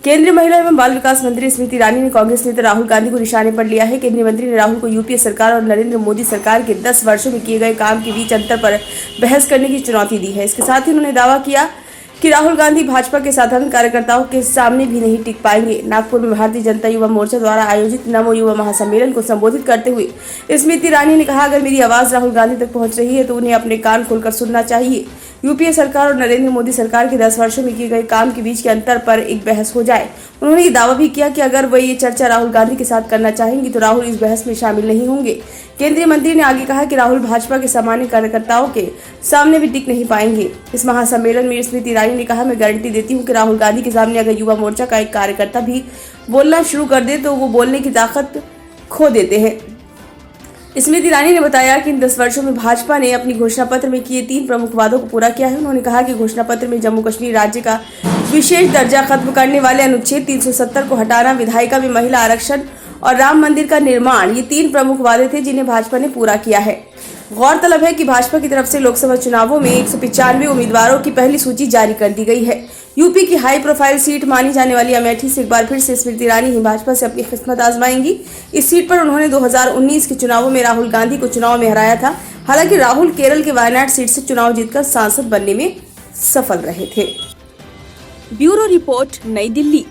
केंद्रीय महिला एवं बाल विकास मंत्री स्मृति ईरानी ने कांग्रेस नेता राहुल गांधी को निशाने पर लिया है। केंद्रीय मंत्री ने राहुल को यूपीए सरकार और नरेंद्र मोदी सरकार के 10 वर्षों में किए गए काम के बीच अंतर पर बहस करने की चुनौती दी है। इसके साथ ही उन्होंने दावा किया कि राहुल गांधी भाजपा के साधारण कार्यकर्ताओं के सामने भी नहीं टिक पाएंगे। नागपुर में भारतीय जनता युवा मोर्चा द्वारा आयोजित नमो युवा महासम्मेलन को संबोधित करते हुए स्मृति ईरानी ने कहा, अगर मेरी आवाज राहुल गांधी तक पहुंच रही है तो उन्हें अपने कान खोलकर सुनना चाहिए। यूपीए सरकार और नरेंद्र मोदी सरकार के 10 वर्षों में किए गए काम के बीच के अंतर पर एक बहस हो जाए। उन्होंने ये दावा भी किया कि अगर वह ये चर्चा राहुल गांधी के साथ करना चाहेंगी तो राहुल इस बहस में शामिल नहीं होंगे। केंद्रीय मंत्री ने आगे कहा कि राहुल भाजपा के सामान्य कार्यकर्ताओं के सामने भी टिक नहीं पाएंगे। इस महासम्मेलन में स्मृति ईरानी ने कहा, मैं गारंटी देती हूँ कि राहुल गांधी के सामने अगर युवा मोर्चा का एक कार्यकर्ता भी बोलना शुरू कर दे तो वो बोलने की ताकत खो देते हैं। स्मृति ईरानी ने बताया कि इन 10 वर्षों में भाजपा ने अपनी घोषणा पत्र में किए 3 प्रमुख वादों को पूरा किया है। उन्होंने कहा कि घोषणा पत्र में जम्मू कश्मीर राज्य का विशेष दर्जा खत्म करने वाले अनुच्छेद 370 को हटाना, विधायिका में महिला आरक्षण और राम मंदिर का निर्माण, ये 3 प्रमुख वादे थे जिन्हें भाजपा ने पूरा किया है। गौरतलब है कि भाजपा की तरफ से लोकसभा चुनावों में 195 उम्मीदवारों की पहली सूची जारी कर दी गई है। यूपी की हाई प्रोफाइल सीट मानी जाने वाली अमेठी से एक बार फिर से स्मृति ईरानी ही भाजपा से अपनी किस्मत आजमाएंगी। इस सीट पर उन्होंने 2019 के चुनावों में राहुल गांधी को चुनाव में हराया था। हालांकि राहुल केरल के वायनाड सीट से चुनाव जीतकर सांसद बनने में सफल रहे थे। ब्यूरो रिपोर्ट, नई दिल्ली।